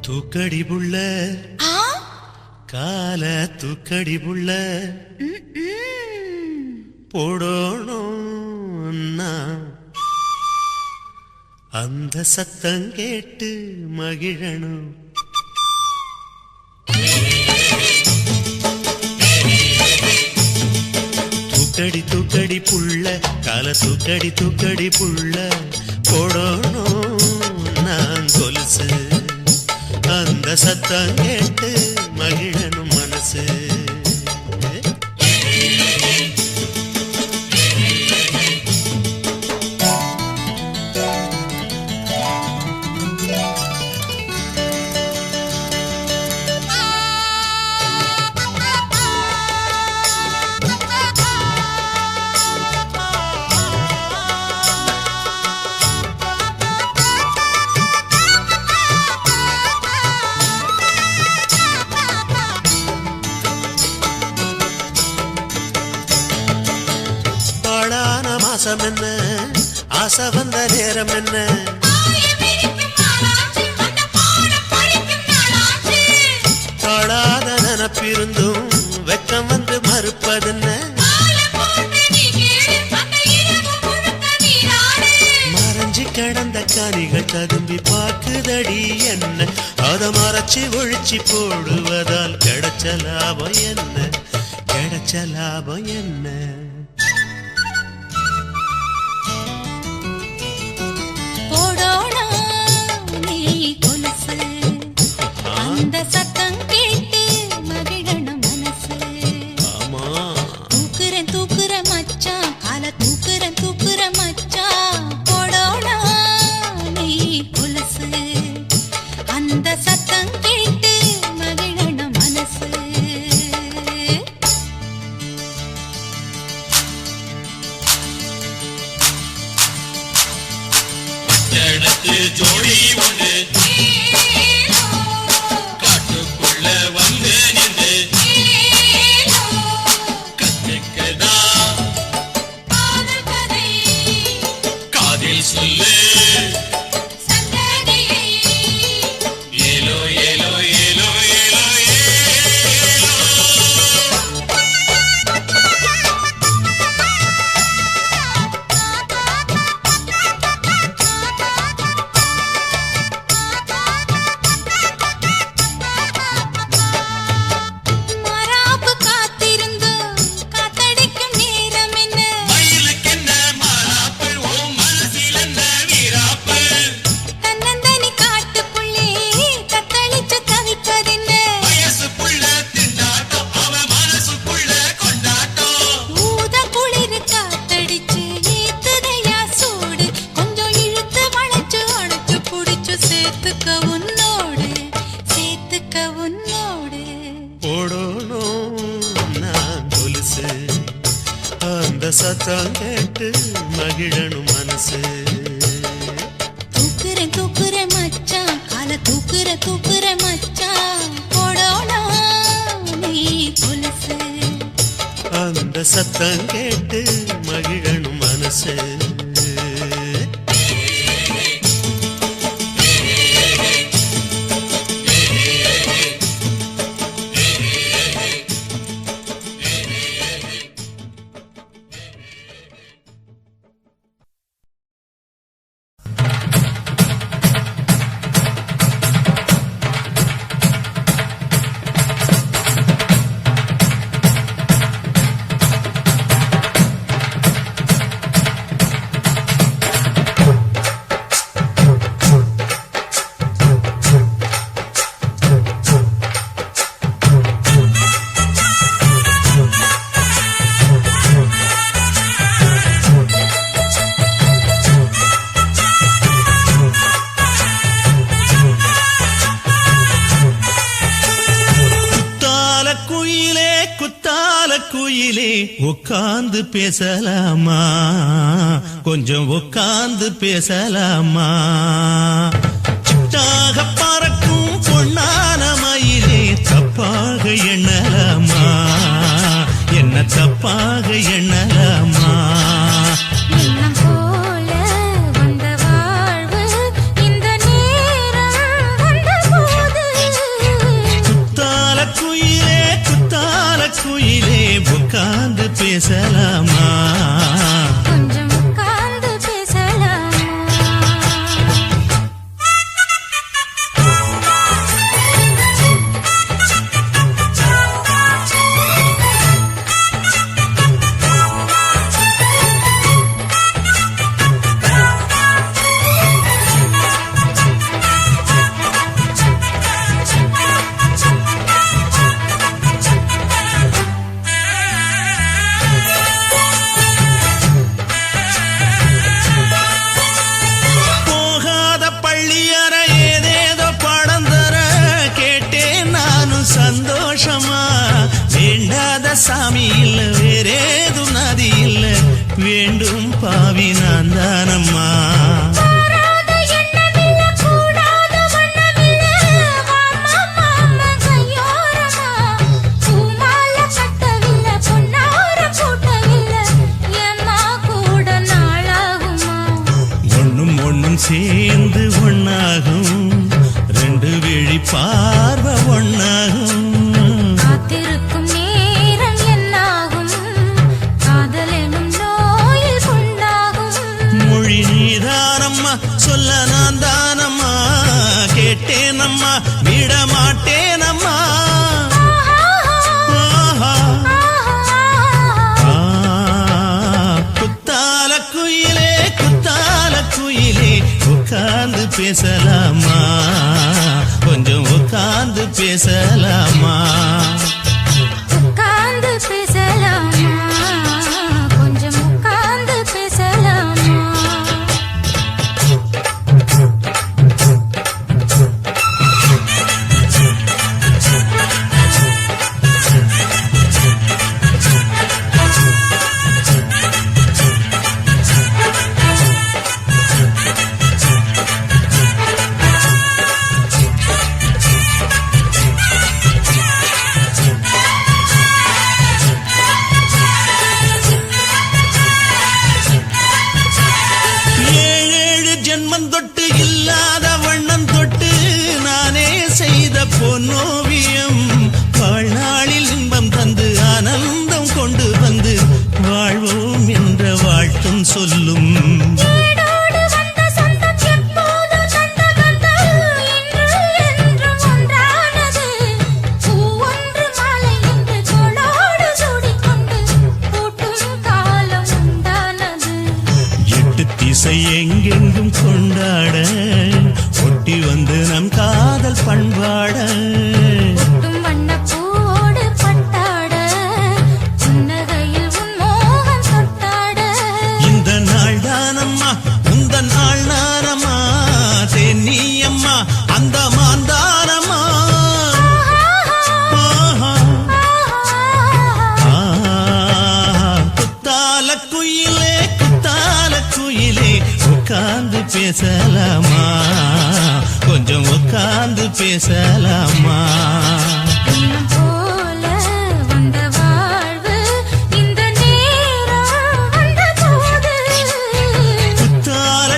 தூக்கடி புள்ள கால தூக்கடி புள்ள போடணும் அந்த சத்தம் கேட்டு மகிழணும். தூக்கடி தூக்கடி புள்ள கால தூக்கடி தூக்கடி புள்ள போடணும் நான் கொலுசு அந்த சத்தம் கேட்டு மகிழனும் மனசு. என்ன ஆசை வந்த நேரம் என்ன தொடாத நினப்பிருந்தும் வெக்கம் வந்து மறுப்பதென்ன மறைஞ்சி கிடந்த காணிகள் ததும்பி பார்க்குதடி என்ன அதை மறைச்சி ஒழிச்சி போடுவதால் கிடைச்ச லாபம் என்ன கிடைச்ச லாபம் என்ன. சத்தம் கேட்டு மகிழணும் மனசு. தூக்குறேன் தூக்குற மச்சான் கால தூக்குறேன் தூக்குற மச்சான் போடோனா நீ கொலுசு அந்த சத்தம் கேட்டு மகிழணும் மனசு. ஜோடி ஒன்று சத்தம் கேட்டு மகிழனும் மனசு. தூக்குறேன் தூக்குறேன் மச்சான் கால தூக்குற தூக்குற மச்சான் போடோனா நீ கொலுசு அந்த சத்தம் கேட்டு மகிழனும் மனசு. குயிலே உட்கார்ந்து பேசலாமா கொஞ்சம் உட்கார்ந்து பேசலாமா சிட்டாக பறக்கும் பொன்னான மயிலே தப்பாக எண்ணலாமா என்ன தப்பாக எண்ணலாமா போல வந்த வாழ்வு இந்த நேரம் வந்த போது சாமி இல்ல வேறேதும் நதி இல்ல வேண்டும் பாவி நான் தானம்மா சேர்ந்து ஒன்னாகும் ரெண்டு விழி பார்வை ஒன்னாகும் காத்திருக்கும் நேரம் என்னாகும் காதல் எனும் நோயில் கொண்டாகும் மொழி நீதானம்மா சொல்ல நான் தானம்மா கேட்டேனம்மா விட மாட்டேனம்மா குத்தால குயிலே குத்தால குயிலே உட்கார்ந்து பேசலாமா கொஞ்சம் உட்கார்ந்து பேசலாமா உட்கார்ந்து பேசலாமா கொஞ்சம் உட்கார்ந்து பேசலாமா பொன்னோவியம் வாழ்நாளில் இன்பம் தந்து ஆனந்தம் கொண்டு வந்து வாழ்வோம் என்ற வாழ்த்தும் சொல்லும் எட்டு திசை எங்கெங்கும் கொண்டாட ஒட்டி வந்து நம் காதல் பண்பாட வண்ணப்பூவோடு பட்டாட புன்னகையில் உன் மோகம் தொட்டாட இந்த நாள் தானம்மா உந்த நாள் நானம்மா தென்னியம்மா அந்த மாந்தானம்மா குத்தால குயிலே குத்தால குயிலே உட்கார்ந்து பேசலாமா கொஞ்சம் உட்கார்ந்து பேசலாமா போல வந்த வாழ்வு இந்த நேரம் வந்த போது குத்தால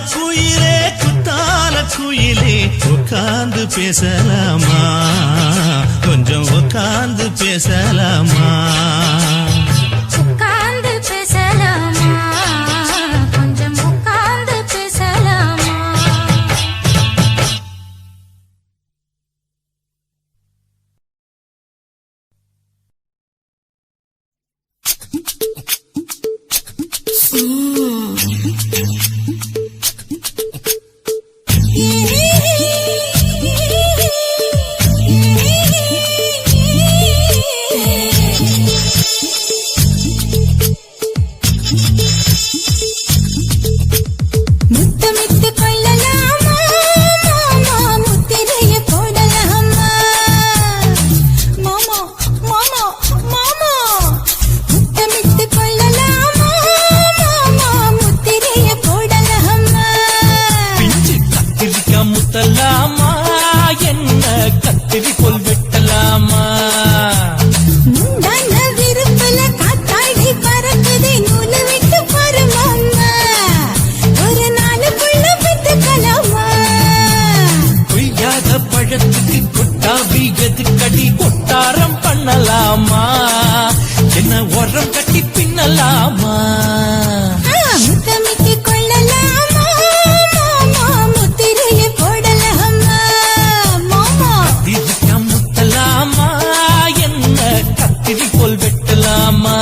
குயிலே உட்கார்ந்து பேசலாமா கொஞ்சம் உட்கார்ந்து பேசலாமா உட்கார்ந்து பேசலாமா கொஞ்சம் உட்கார்ந்து பேசலாமா முத்தமிட்டு கொள்ளலாமா மாமா முத்திரைய போடலாமா மாமா மாமா மாமா முத்தமிட்டு கொள்ளலாமா மாமா முத்திரைய போடலாமா பிஞ்சு கத்திரிக்கா முத்தலாமா என்ன கத்திரி போல் வெட்டலாமா முந்தான விருப்பல காத்தாடி பறக்குதே நூலு விட்டு பாரு மாமா ஒரு நாளுக்குள்ள பெத்துக்கலாமா கொய்யாத பழத்துக்கு கொட்டாவி எதுக்கடி கொட்டாரம் பண்ணலாமா என்ன உரம் கட்டி பின்னலாமா முத்தமிட்டு கொள்ளலாமா மாமா முத்திரைய போடலாமா மாமா கத்திரிக்கா முத்தலாமா என்ன கத்திரி போல் வெட்டலாமா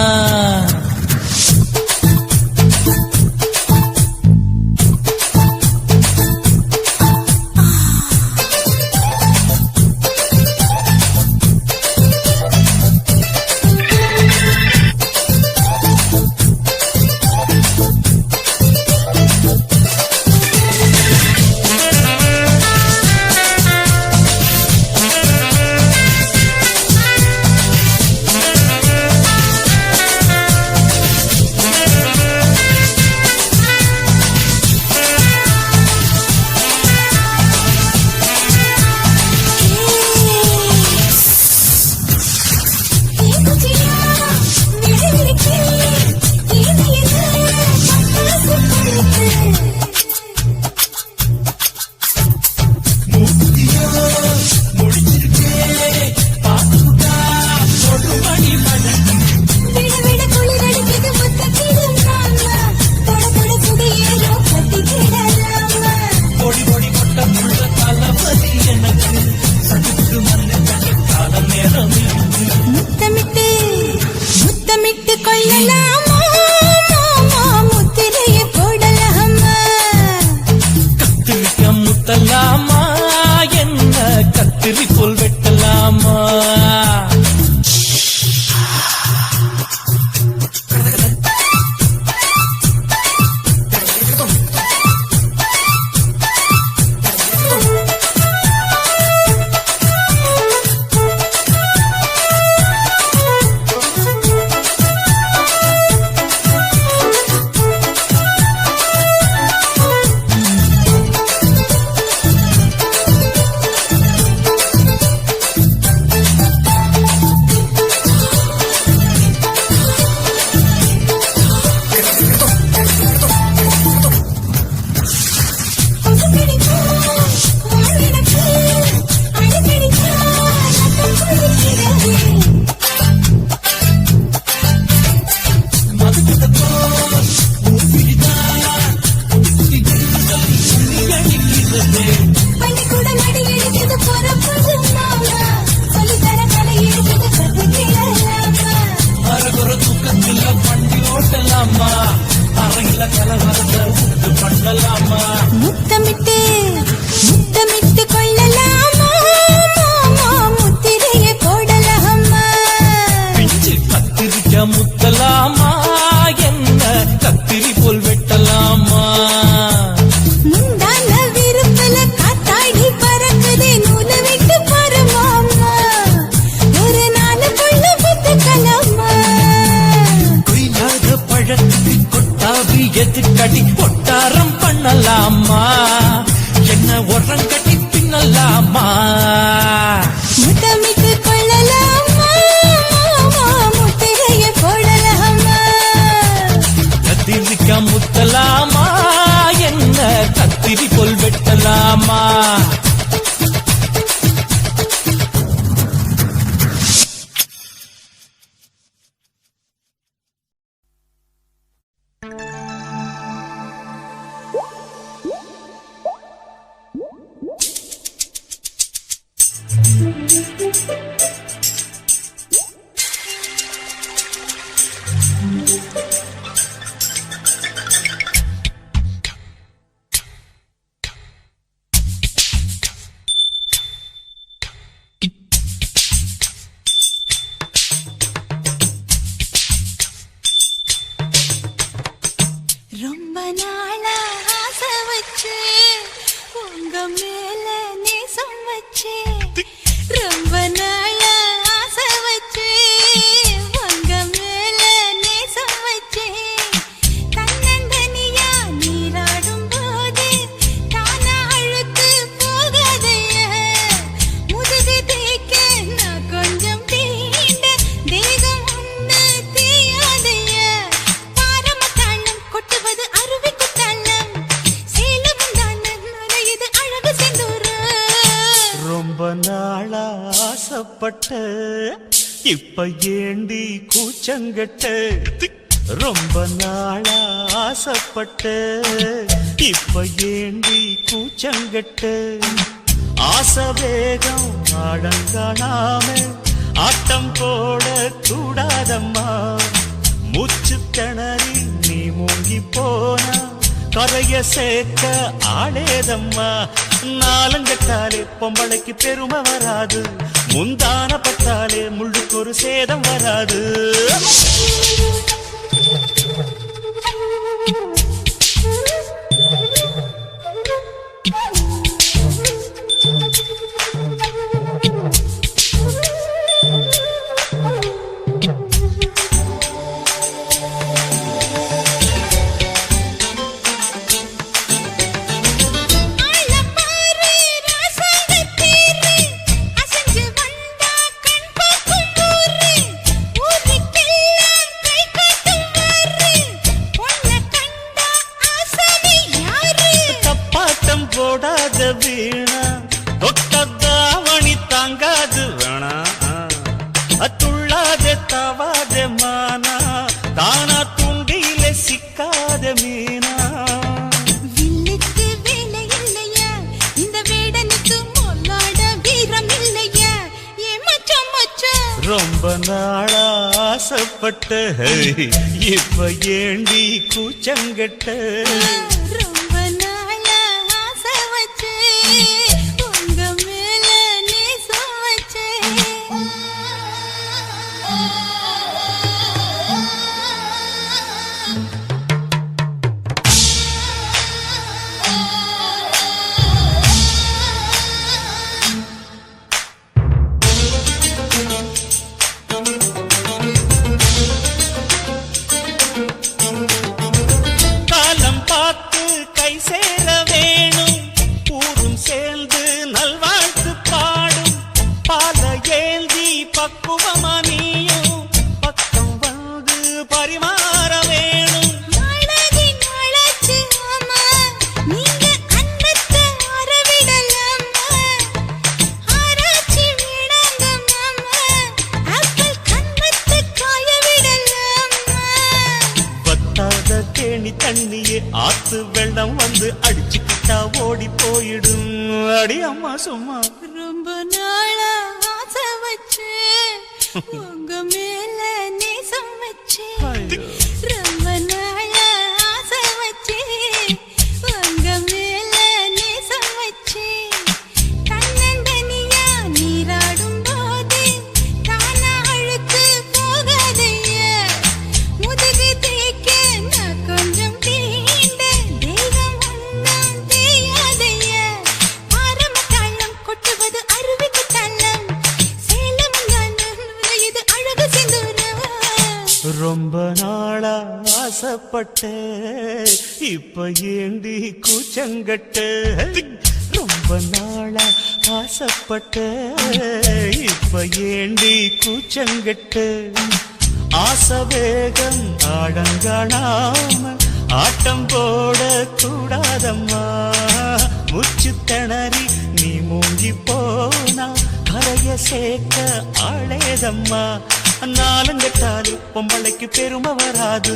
ரொம்ப நாளா ஆசை வச்சு உங்க மேல நேசம் வச்சு ரொம்ப நாளா ஆசை வச்சு உங்க மேல நேசம் வச்சு தன்னந்தனியா நீராடும் போது தானா அழுத்து போகாதைய முதுகு தேய்க்க நான் கொஞ்சம் தீண்ட தேகம் ஒண்ணு தீயாதைய பாரமத்தாளம் கொட்டுவது அருவி குத்தாளம் சேலமும் தானே நுரையுது அழகு செந்தூர ரொம்ப நாளா ஆசைப்பட்ட இப்ப ஏண்டி கூச்சங்கட்ட ரொம்ப நாளா ஆசைப்பட்ட இப்ப ஏண்டி கூச்சங்கட்ட ஆசை வேகம் ஆடங்கானாம ஆட்டம் போட கூடாதம்மா மூச்சு திணறி நீ மூங்கி போனா கரைய சேர்க்க ஆளேதம்மா நாலங்கட்டாலே பொம்பளைக்கு பெருமை வராது முந்தான பட்டாலே முள்ளுக்கு ஒரு சேதம் வராது போடாத வீணா தொட்டதாவணி தாங்காது வேணா துள்ளாத தவாத மானா தானா துண்டியில சிக்காத மீனா வில்லுக்கு வேலை இல்லையா இந்த வேடனுக்கு மொல்லாட வீரம் இல்லையா ஏ மச்சான் மச்சான் ரொம்ப நாளா ஆசைப்பட்ட இப்ப ஏண்டி கூச்சங்கட்ட ரொம்ப நாளா ஆசை வச்சு உங்க மேல நேசம் வச்சு காலம் பார்த்து கை சேர வேணும் ஊரும் சேர்ந்து நல்வாழ்த்து பாடும் பால ஏந்தி பக்குவமா நீயும் பக்கம் வந்து பரிமாற வேணும் நாளகின் வளர்ச்சி அம்மா நீங்க அன்னத்தை அறவிடலாமா ஆராய்ச்சி விடாங்க மாமா ஆப்பிள் கண்ணத்தை காய விடலாமா வத்தாத தேனி தண்ணியே ஆத்து வெள்ளம் வந்து அடிச்சுக்கிட்டா ஓடி போயிடும் அடி அம்மா சும்மா ரொம்ப நாளா ஆசை வச்சு உங்க மேல நேசம் வச்சு ரொம்ப நாளா ஆசை வச்சு உங்க மேல நேசம் வச்சு தன்னந்தனியா நீராடும் போது தானா அழுத்து போகாதைய முதுகு தேய்க்க நான் கொஞ்சம் தீண்ட தேகம் ஒண்ணும் தீயாதைய பாரமத்தாளம் கொட்டுவது அருவி குத்தாளம் சேலமும் தானே நுரையுது அழகு செந்தூர ரொம்ப நாளா ஆசைப்பட்ட இப்ப ஏண்டி கூச்சங்கட்ட ரொம்ப நாளா ஆசைப்பட்ட இப்ப ஏண்டி கூச்சங்கட்ட ஆசை வேகம் ஆடங்கானாம ஆட்டம் போட கூடாதம்மா மூச்சு திணறி நீ மூங்கி போனா கரைய சேர்க்க ஆளேதம்மா நாலங்கட்டாலே பொம்பளைக்கு பெருமை வராது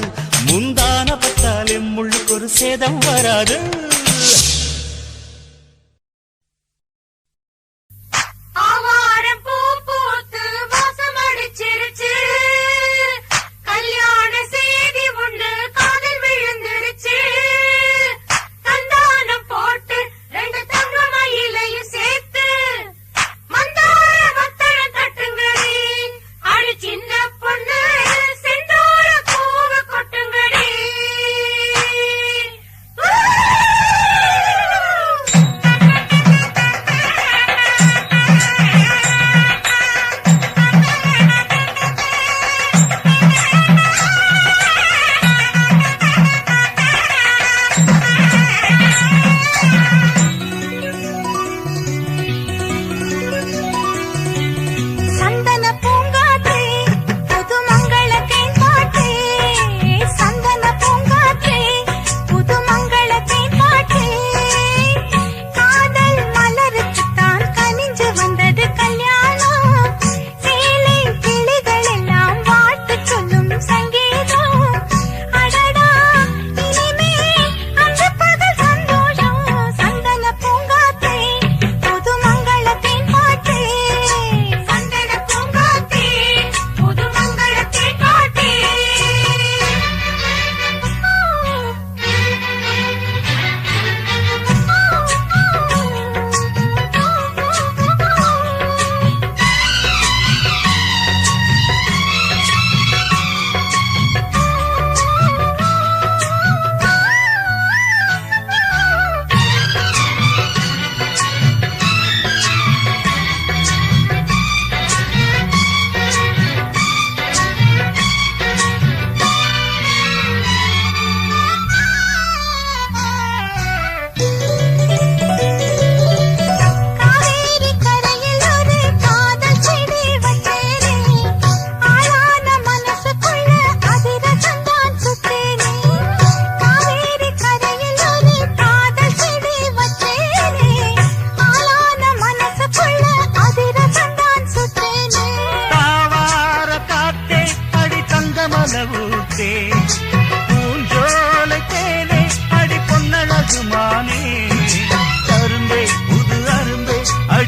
முந்தான பத்தாலே முள்ளுக்கு ஒரு சேதம் வராது ஆவாரம்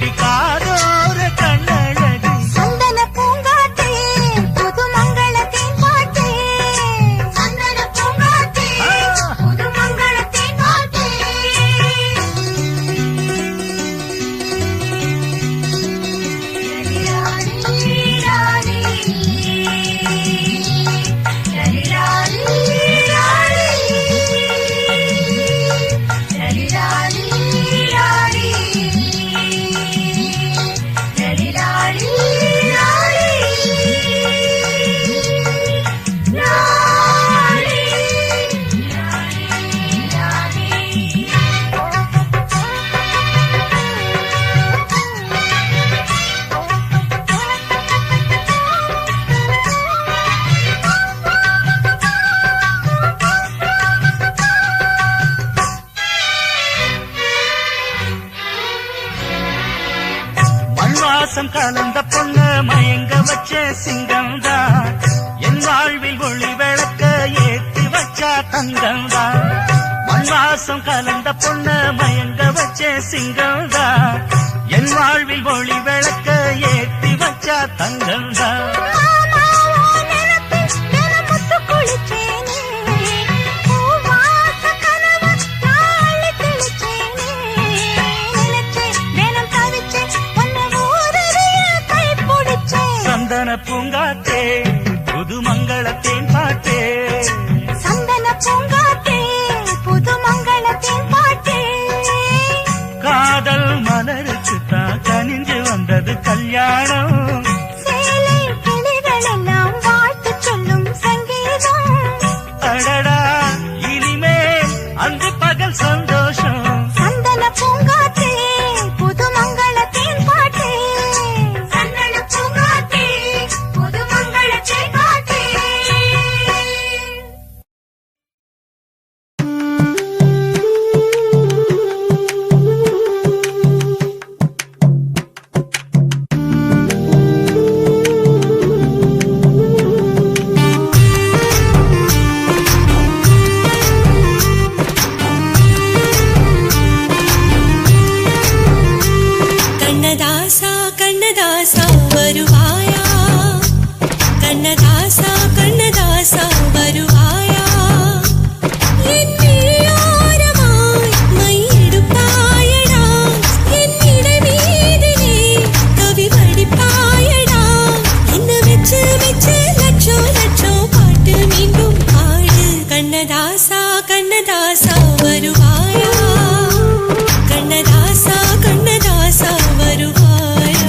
படிக்காதோர கண்ணழகு சந்தன பூங்காற்றே புது மங்களத்தின் பாட்டே சந்தன பூங்காற்றே புது மங்களத்தின் பாட்டே மண்வாசம் கலந்த பொண்ணு மயங்க வச்ச சிங்கம்தான் என் வாழ்வில் ஒளி விளக்க ஏற்றி வச்சா தங்கம்தான் மண்வாசம் கலந்த பொண்ணு மயங்க வச்ச சிங்கம்தான் என் வாழ்வில் ஒளி விளக்க ஏற்றி வச்சா தங்கம்தான் சந்தன பூங்காற்றே புது மங்களத்தின் பாட்டே சந்தன பூங்காற்றே புது மங்களத்தின் பாட்டே காதல் மலருக்கு தான் கனிஞ்சு வந்தது கல்யாணம் சேலை கிளிகள் எல்லாம் வாழ்த்து சொல்லும் சங்கீதம் அடடா இனிமேல் அன்று பகல் சந்தோஷம் சந்தன பூங்காற்றே புது மங்களத்தின் பாட்டே சந்தன பூங்காற்றே புது மங்களத்தின் பாட்டே கண்ணதாசா கண்ணதாசா வருவாயா கண்ணதாசா கண்ணதாசா வருவாயா என் விழியோரமாய் மையெடுப்பாயடா என் இடை மீதிலே கவி வடிப்பாயடா என்ன வெச்சு வெச்சு லட்சம் லட்சம் பாட்டு மீண்டும் பாடு கண்ணதாசா கண்ணதாசா வருவாயா கண்ணதாசா கண்ணதாசா வருவாயா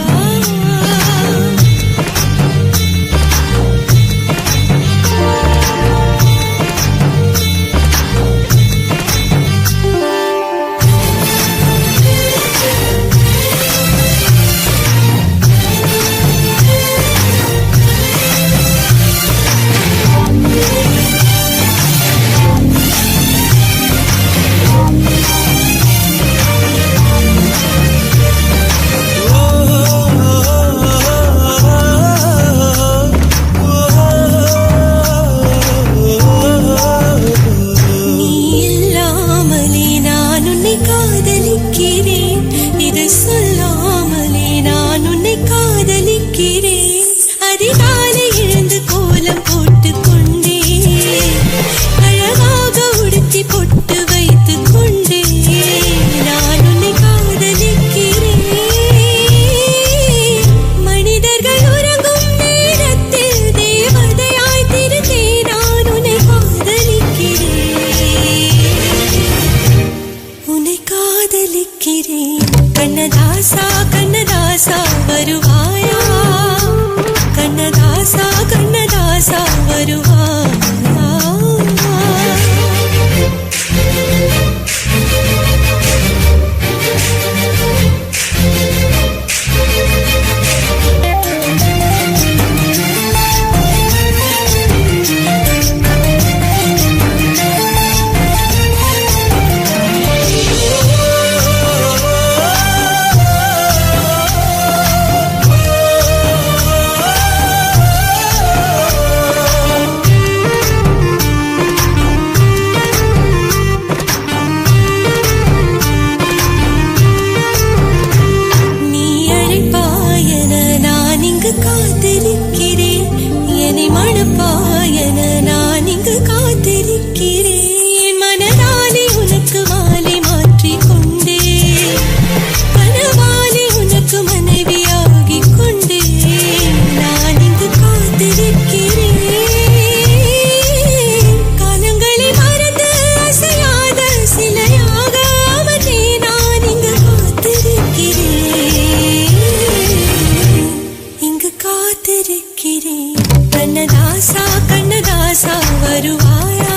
கண்ணதாசா கண்ணதாசா வருவாயா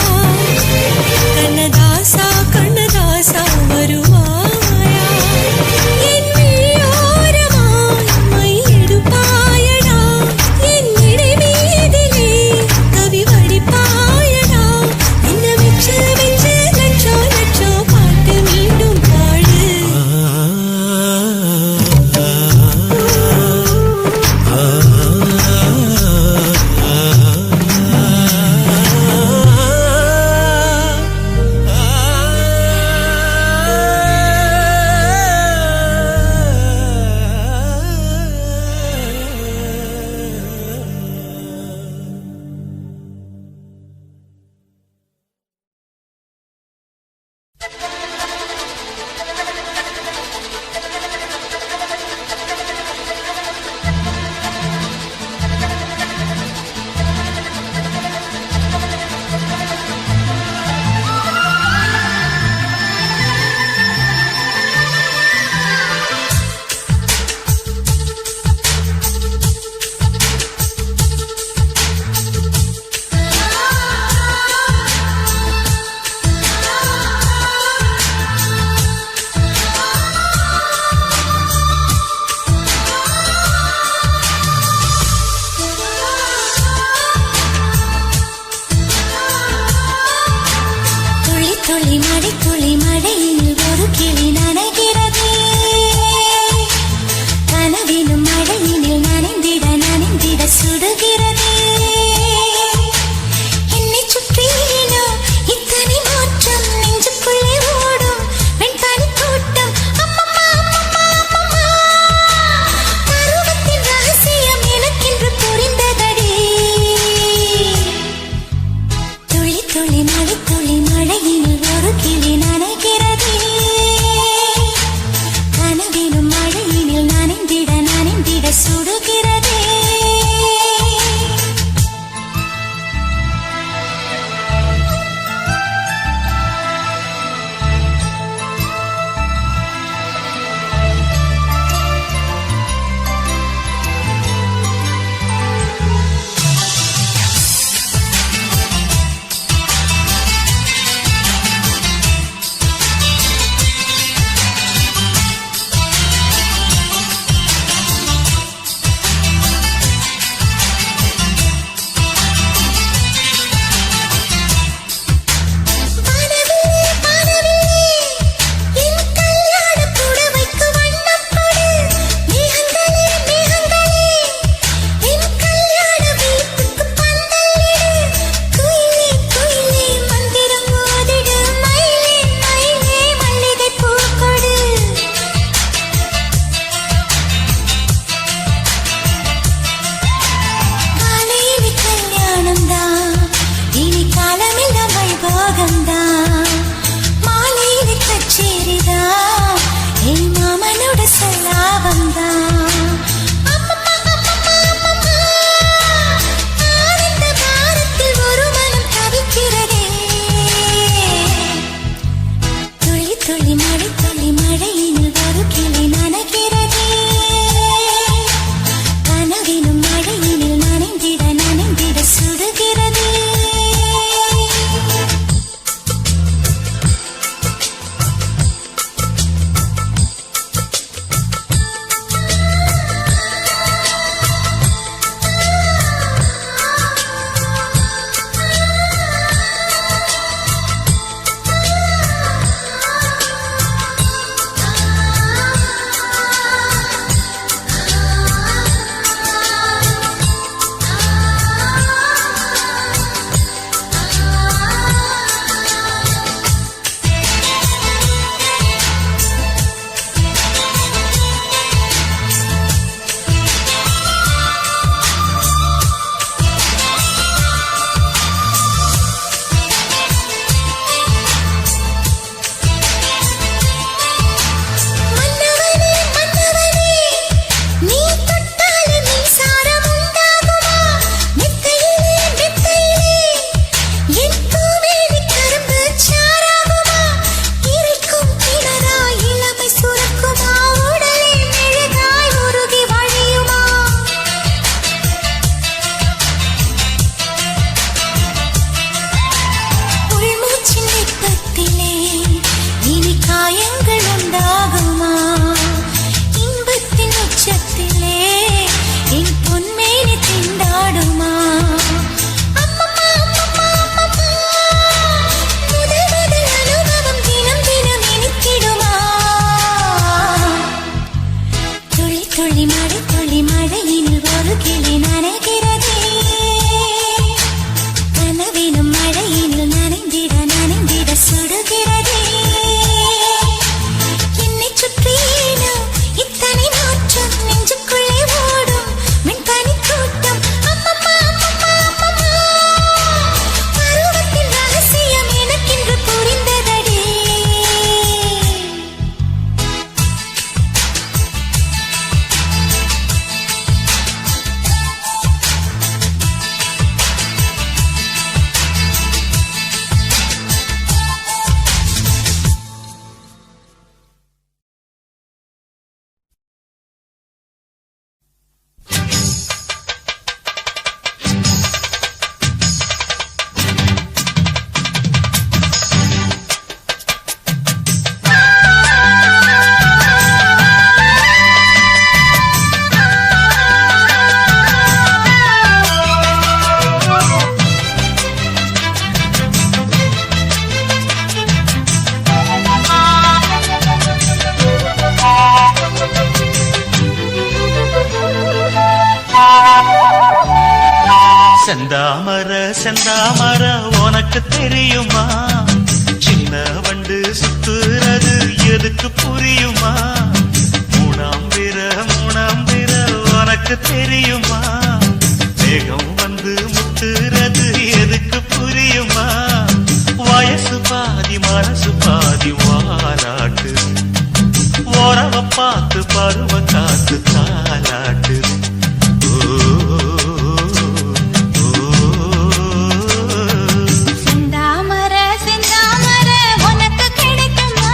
கண்ணதாசா கண்ணதாசா வருவாயா என் விழியோரமாய் மையெடுப்பாயடா என் இடை மீதிலே கவி வடிப்பாயடா என்ன வெச்சு வெச்சு லட்சோ லட்சோ பாட்டு மீண்டும் பாடு துளி மழையில் ஒரு கிளி நனைகிறதே கனவிலும் மழையினில் நனைந்திட சுடுகிறதே என்னை சுற்றினோ இத்தனை மாற்றம் நெஞ்சுக்குள்ளே ஓடும் வெண்பனி தோட்டம் அம்மம்மா அம்மம்மா அம்மம்மா பருவத்தின் ரகசியம் எனக்கென்று புரிந்ததடி துளி துளி மழையில் ஒரு கிளி நனைகிறதே கனவிலும் மழையினில் நனைந்திட சுடுகிறதே துளி மழை துளி மழையினில் ஒரு கிளி நனைகிறதே கனவினும் மழையினில் நனைந்திட நனைந்திட சுடுகிறதே என்னை சுற்றியேனோ இத்தனை மாற்றம் நெஞ்சுக்குள்ளே ஓடும் மின்பனி கூட்டம் அம்மம்மா அம்மம்மா அம்மம்மா பருவத்தின் ரகசியம் எனக்கென்று புரிந்ததடி செந்தாமர செந்தாமர உனக்கு தெரியுமா சின்ன வண்டு சுத்துறது எதுக்கு புரியுமா மூணாம் பிற உனக்கு தெரியுமா வேகம் வந்து முத்துறது எதுக்கு புரியுமா வயசு பாதி மனசு பாதி வாலாட்டு உறவ பார்த்து பருவ காத்து தாலாட்டு செந்தாமர செந்தாமர உனக்கு கிடைக்குமா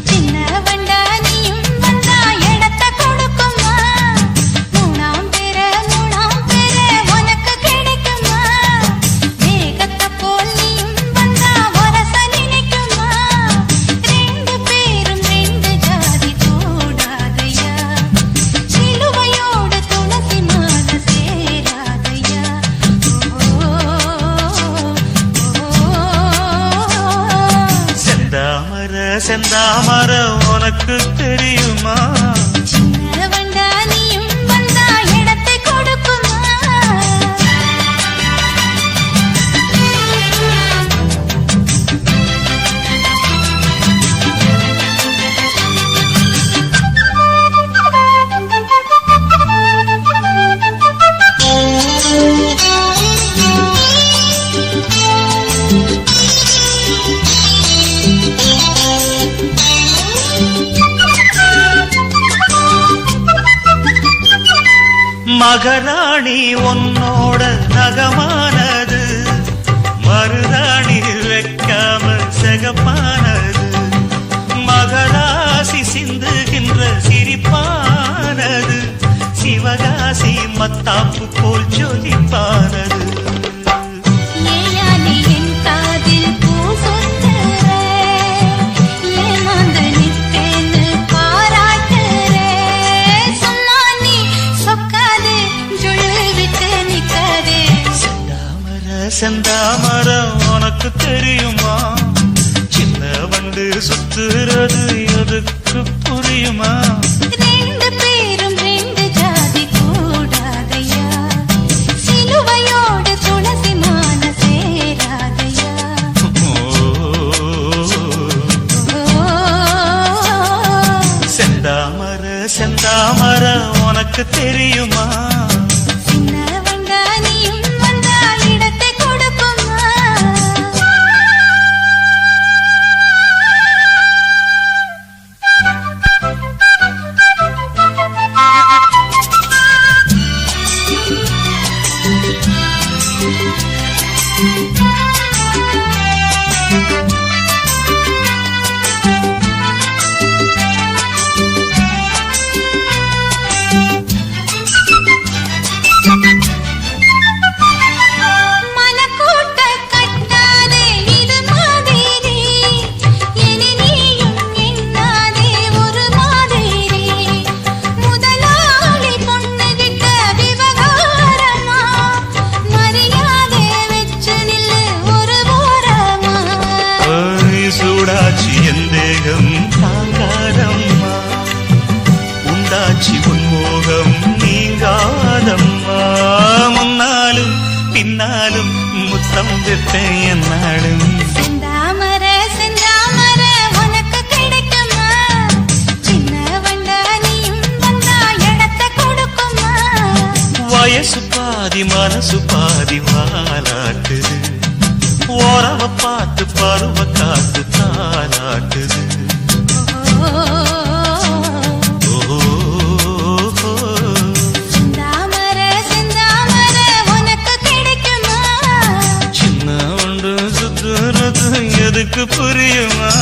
சின்ன வண்டா நீயும் வந்தா இடத்தை கொடுக்குமா மூணாம் பேர உனக்கு கிடைக்குமா மேகத்தை போல் நீயும் வந்தா வரச நினைக்குமா ரெண்டு பேரும் ரெண்டு ஜாதி கூடாதையா சிலுவையோடு துளசி மாலை சேராதையா செந்தாமர செந்தாமர உனக்கு தெரியுமா சின்ன வண்டா நீயும் வந்தா இடத்தை கொடுக்குமா மகராணி உன்னோட நகமானது மருதாணி வைக்காம செகப்பானது மகராசி சிந்துகின்ற சிரிப்பானது சிவகாசி மத்தாப்பு போல் ஜொலிப்பானது ஏயானே என் காதில் பூ சொத்துற ஏமாந்து நித்தேன்னு பாராட்டுற சும்மா நீ சொக்காது ஜுள்ளு விட்டு நிக்காதே செந்தாமர செந்தாமர உனக்கு தெரியுமா சின்ன வண்டு சுத்துறது எதுக்கு புரியுமா ரெண்டு பேரும் ரெண்டு ஜாதி கூடாதையா சிலுவையோடு துளசி மாலை சேராதையா செந்தாமர செந்தாமர உனக்கு தெரியுமா சின்ன வண்டா நீயும் வந்தா இடத்தை கொடுக்குமா உன்மோகம் நீங்காதம்மா முன்னாலும் பின்னாலும் முத்தம் விட்டேன் என்னாலும் செந்தாமர செந்தாமர உனக்கு கிடைக்குமா சின்ன வண்டா நீயும் வந்தா இடத்தை கொடுக்குமா வயசு பாதி மனசு பாதி வாலாட்டுது ஓரவ பார்த்து பருவ காத்து தாலாட்டுது செந்தாமர செந்தாமர உனக்கு கிடைக்குமா சின்ன ஒன்று சுத்துறது எதுக்கு புரியுமா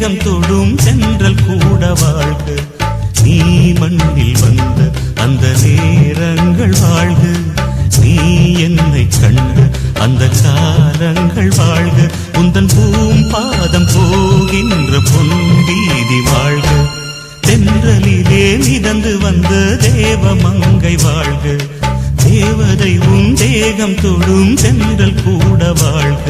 தேகம் தொடும் சென்றல் கூட வாழ்க. நீ மண்ணில் வந்த அந்த நேரங்கள் வாழ்க. நீ என்னை கண்ட அந்த காலங்கள் வாழ்க. உந்தன் பூம்பாதம் போகின்ற பொன்வீதி வாழ்க. தென்றலிலே மிதந்து வந்த தேவ மங்கை வாழ்க. தேவதை உன் தேகம் தொடும் சென்றல் கூட வாழ்க.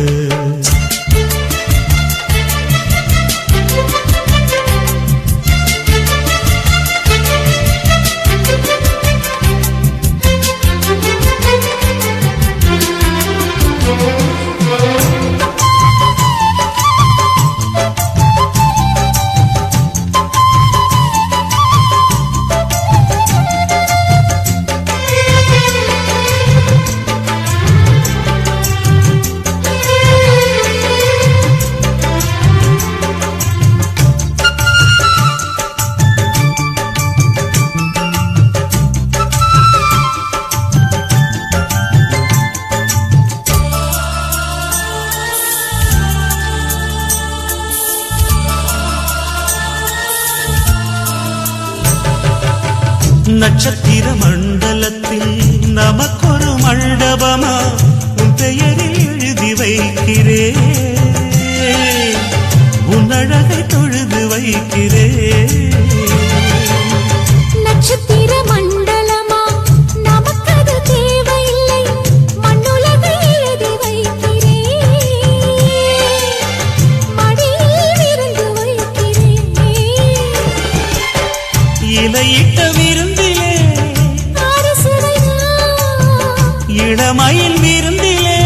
நட்சத்திர மண்டலத்தில் நமக்கொரு மண்டபமா உன் பெயரில் எழுதி வைக்கிறேன். உன் அழகை தொழுது வைக்கிறேன். நட்சத்திர மண்டலமா நமக்கது தேவையில்லை. மண்ணுலகை எழுதி வைக்கிறேன். மடியில் விருந்து வைக்கிறேன். இலையிட்ட விருந்திலே இளமயில் விருந்திலே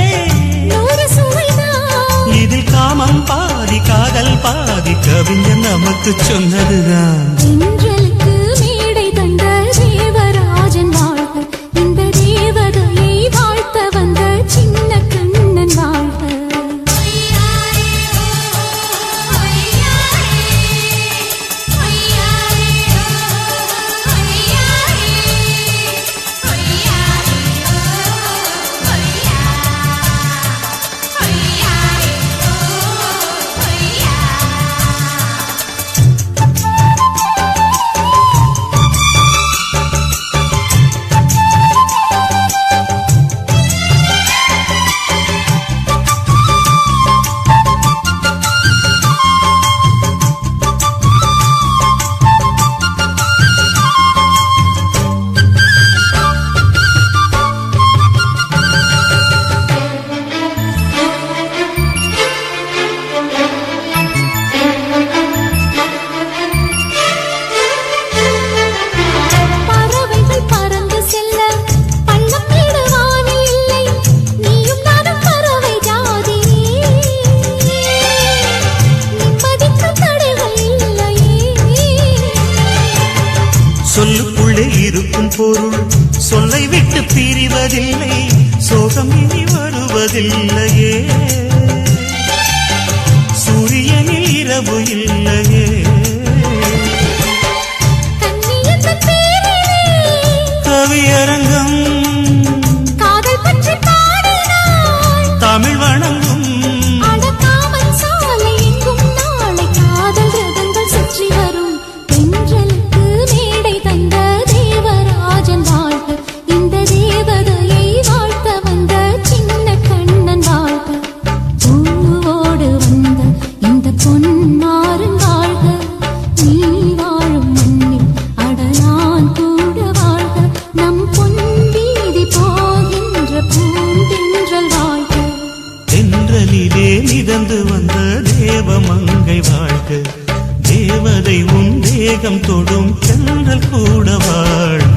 இதில் காமம் பாதி காதல் பாதி கவிஞன் நமக்கு சொன்னதுதான். தென்றலுக்கு மேடை தந்த தேவராஜன் வாழ்க. இந்த தேவதையை வாழ்த்த வந்த சின்ன கண்ணன் வாழ்க. சொல்லுக்குள்ளே இருக்கும் பொருள் சொல்லை விட்டு பிரிவதில்லை. சோகம் இனி வருவதில்லையே. சூரியனில் இரவு இல்லையே. கவியரங்கம் தமிழ் வணங்கும். மிதந்து வந்த தேவ மங்கை வாழ்க. தேவதை உன் தேகம் தொடும் சென்றல் கூட வாழ்க.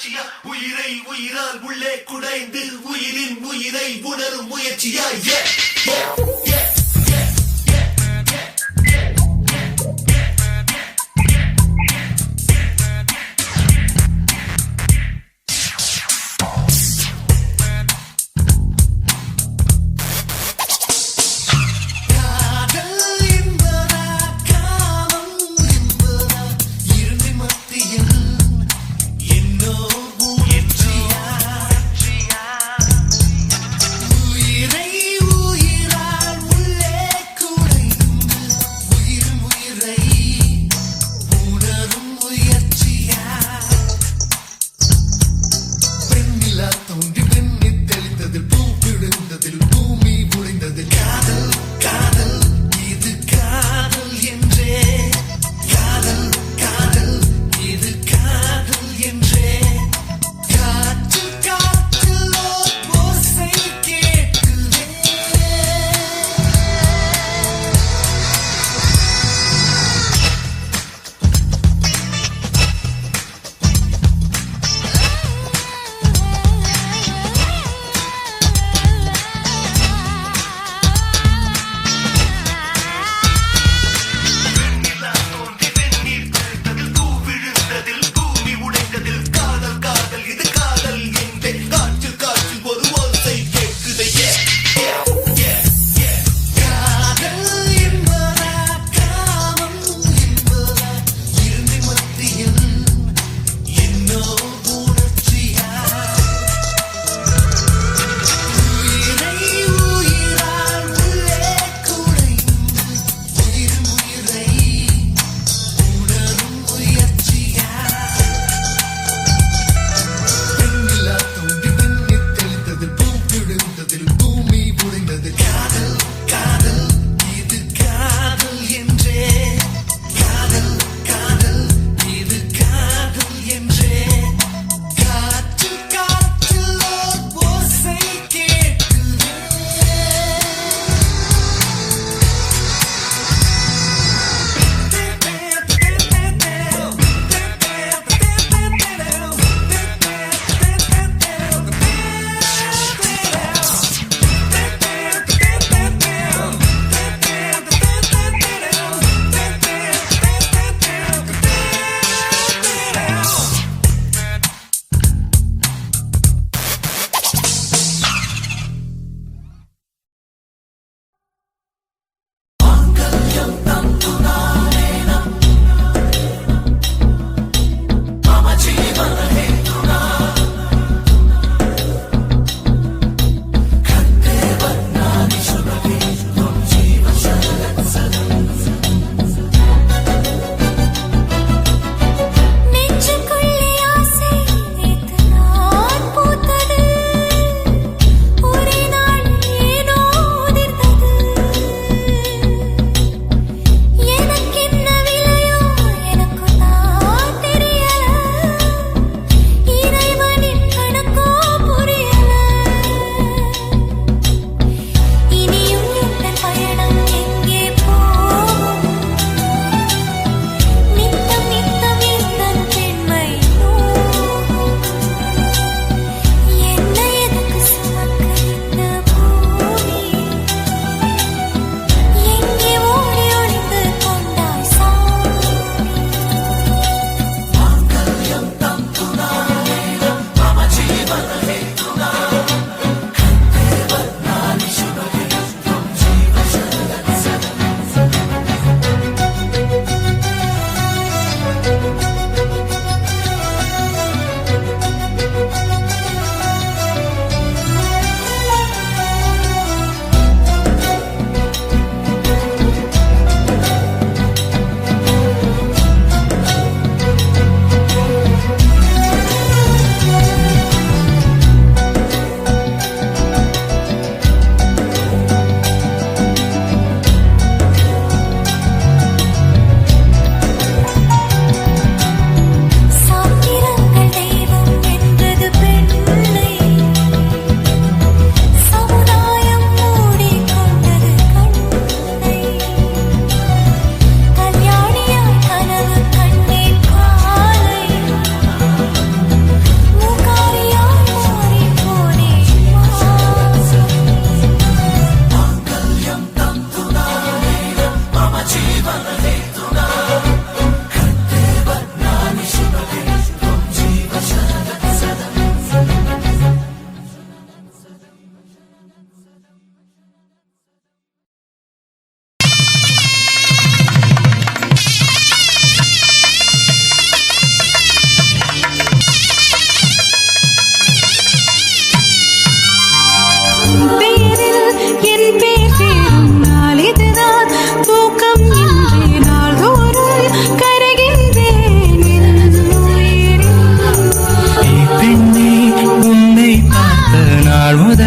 உணர்ச்சியா உயிரை உயிரால் உள்ளே குடைந்து உயிரின் உயிரை உணரும் முயற்சியா உயிரை உயிரால்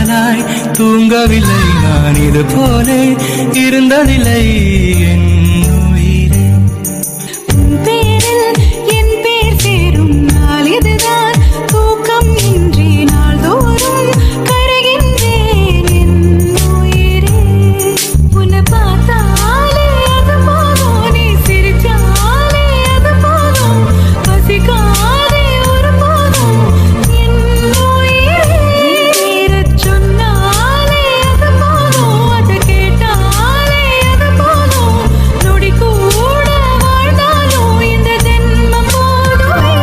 ஆளாய் தூங்கவில்லை நான் இது போல இருந்ததில்லை என் உயிரே. உன் பேரில் என் பேர் சேரும் நாள் இதுதான் தூக்கம் இன்றி நாள்தோறும் கரைகின்றேன் என் உயிரே. உன்னை பார்த்தாலே அது போதும், நீ சிரிச்சாலே அது போதும், பசிக்காதே ஒரு போதும் என் உயிரே. பேரச் சொன்னாலே அது போதும், அதை கேட்டாலே அது போதும், நொடி கூட வாழ்ந்தாலும் இந்த ஜென்மம் போதுமே.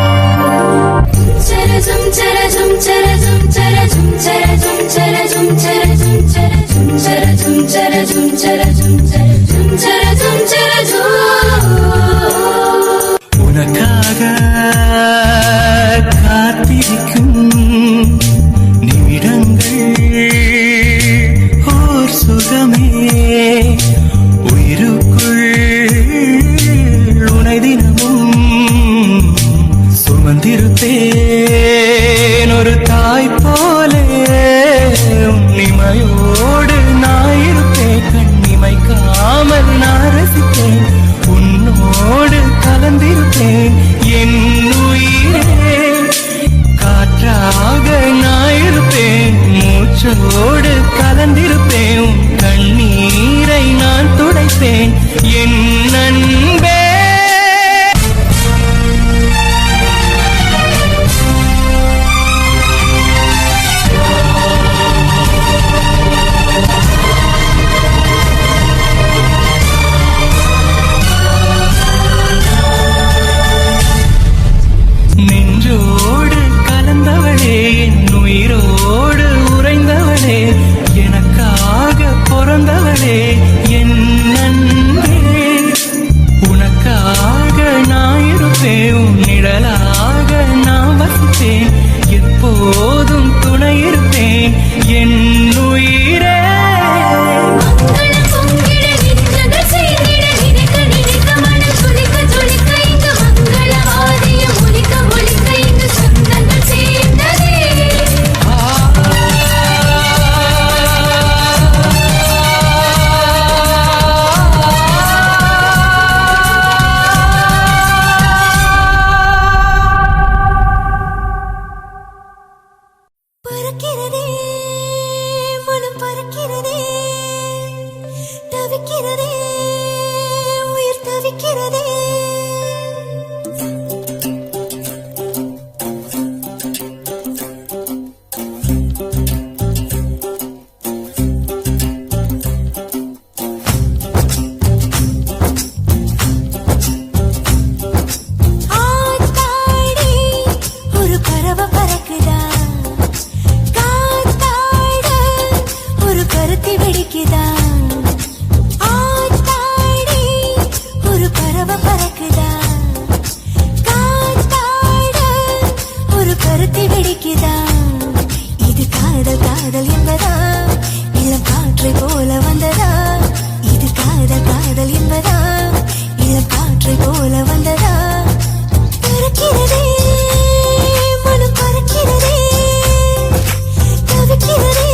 சரஜம் சரஜம் சரஜம் சரஜம் சரஜம் சரஜம் சரஜம் சரஜம் சரஜம் சரஜம் சரஜம் சரஜம் சரஜம் சரஜம். உனக்காக காத்திருக்கும் நிமிடங்கள் ஓர் சுகமே. உயிருக்குள் உனை தினமும் சுமந்திருப்பேன் ஒரு தாய் போலே. உன்னிமையோடு நான் இருப்பேன், கண்ணிமைக்காமல் நான் ரசிப்பேன், உன்னோடு கலந்திருப்பேன் என் உயிரே. காற்றாக நான் இருப்பேன், மூச்சோடு கலந்திருப்பேன், உன் கண்ணீரை நான் துடைப்பேன் என் அன்பே. நெஞ்சோடு கலந்தவளே, என் உயிரோடு உறைந்தவளே, எனக்காக பிறந்தவளே என் அன்பே. உனக்காக நான் இருப்பேன், உன் நிழலாக நான் வசிப்பேன், எப்போதும் துணை இருப்பேன் என் உயிரே. மங்களம் பொங்கிட நின்றங்கள் சேர்ந்திட நினைக்க நினைக்க மனம் துளிக்க துளிக்க இங்கு மங்கள வாதியம் ஒலிக்க ஒலிக்க இங்கு சொந்தங்கள் சேர்ந்ததே. பறக்கிறதே மனம் பறக்கிறதே, தவிக்கிறதே உயிர் தவிக்கிறதே. ஆத்தாடி ஒரு பறவை பறக்குதா, காத்தாட ஒரு கருத்தி வெடிக்குதா. ஆத்தாடி ஒரு பறவை பறக்குதா, காத்தாட ஒரு கருத்தி வெடிக்குதா. இது காதல் காதல் என்பதா, இளம் காற்றை போல வந்ததா. இது காதல் காதல் என்பதா, இளம் காற்றை போல வந்ததா. பறக்கிறதே மனம் பறக்கிறதே, தவிக்கிறதே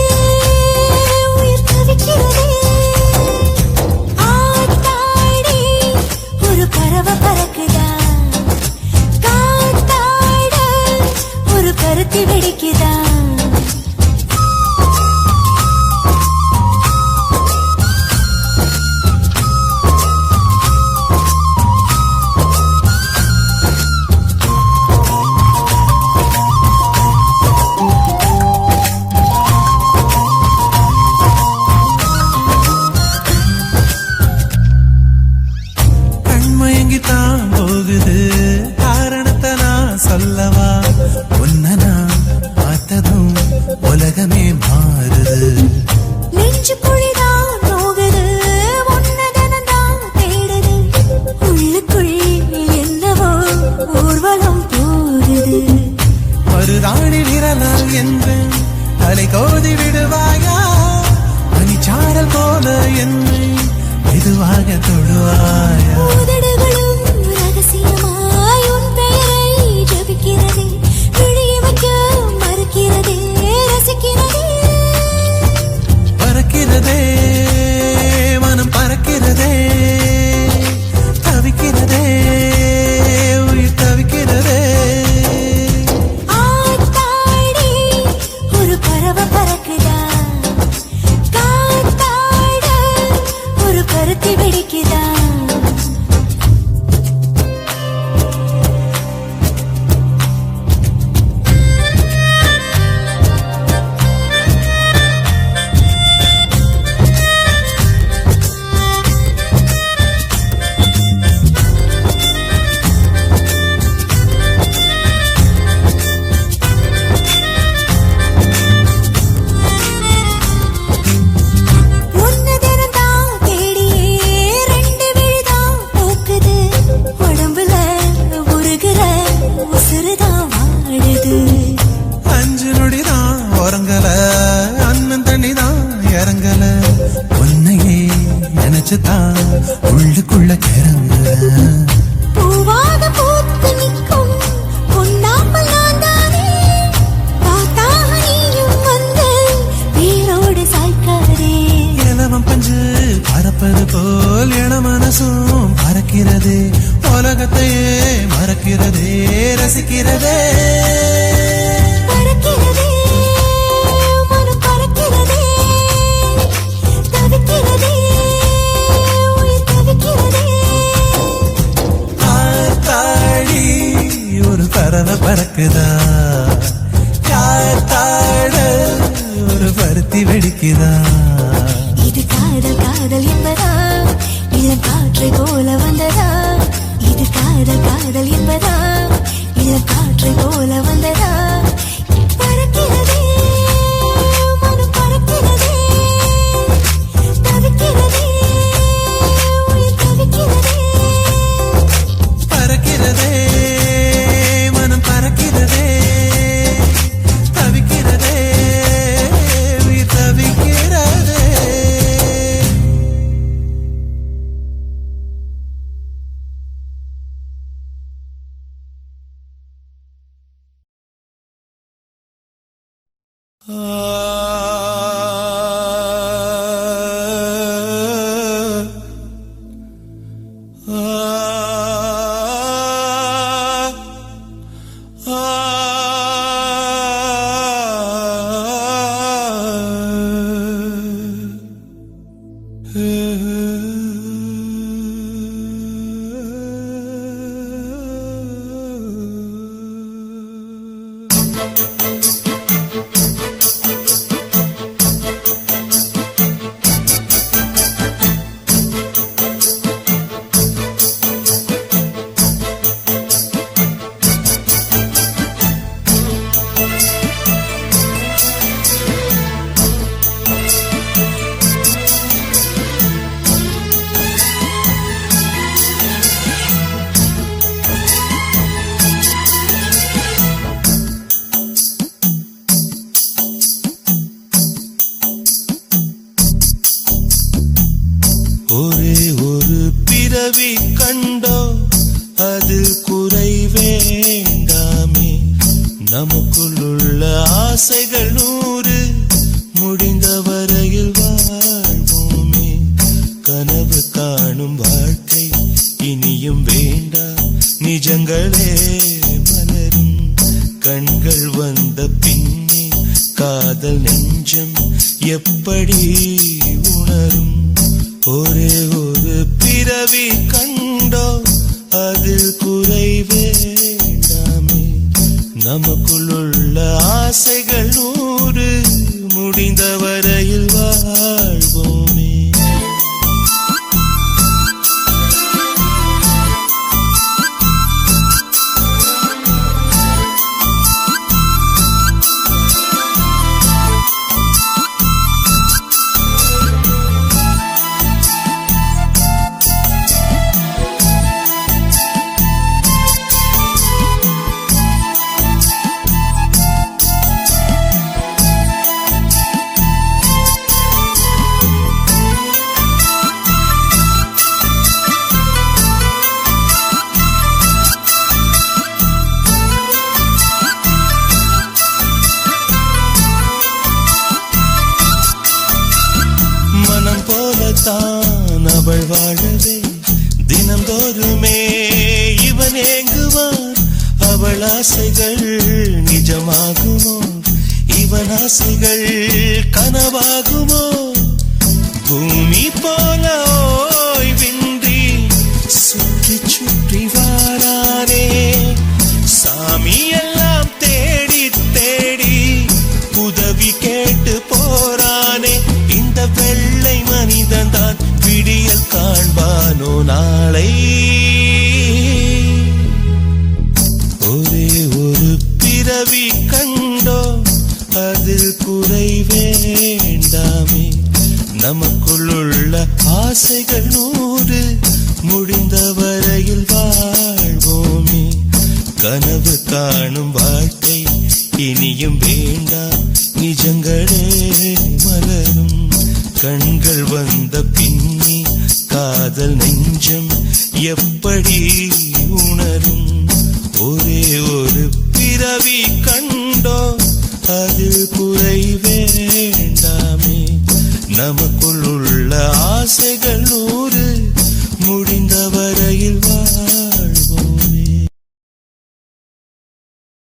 உயிர் தவிக்கிறதே. ஆத்தாடி ஒரு பறவை பறக்குதா, காத்தாட ஒரு கருத்தி வெடிக்குதா. கண்மயங்கித்தான் போகுது, காரணத்தை நான் சொல்லவா? உன்னை நான் பார்த்ததும் உலகமே மாறுது. நெஞ்சு குழிதான் போகுது, உன்னதனதான் தேடுது, உள்ளுக்குள் என்னவோ ஊர்வலம் போகுது. மருதாணி விரலால் என்று தலை கோதி விடுவாயா? பனிச்சாரல் போல என்னை மெதுவாக தொடுவாயா? உதடுகளும் ரகசியமாய் உன் பெயரை ஜபிக்கிறதே, விழிய வைக்க மறுக்கிறதே, ரசிக்கிறதே. ஒரே ஒரு பிறவி கண்டோ அது குறை வேண்டாமே நமக்குள்ள ஆசைகள் 100 முடிந்த வரையில் வாழ்வோமே கனவு காணும் வாழ்க்கை இனியும் வேண்டாம் நிஜங்களே மலரும் கண்கள் வந்த பின்னே காதல் நெஞ்சம் எப்படி உணரும் ஒரே ஒரு பிறவி கண்டோ அதில் குறை வேண்டாமே நமக்குள்ள ஆசைகள் 100 முடிந்த வரையில் வாழ்வோமே தான் அவள் வாழவே தினந்தோறுமே இவன் ஏங்குவான் அவள் ஆசைகள் நிஜமாகுமோ இவன் ஆசைகள் கனவாகுமோ பூமி போல ஓய்வின்றி சுற்றி சுற்றி வாரானே சாமி எல்லாம் தேடி தேடி உதவி கேட்டு போறானே இந்த வெள்ளை மனிதன் தான் விடியல் காண்பானோ நாளை ஒரே ஒரு பிறவி கண்டோ அதில் குறை வேண்டாமே நமக்குள்ள ஆசைகள் 100 முடிந்த வரையில் வாழ்வோமே கனவு காணும் வாழ்க்கை இனியும் வேண்டாம் நிஜங்களே மலரும் கண்கள் வந்த பின்னே காதல் நெஞ்சம் எப்படி உணரும் ஒரே ஒரு பிறவி கண்டோ அதில் குறை வேண்டாமே நமக்குள்ள ஆசைகள்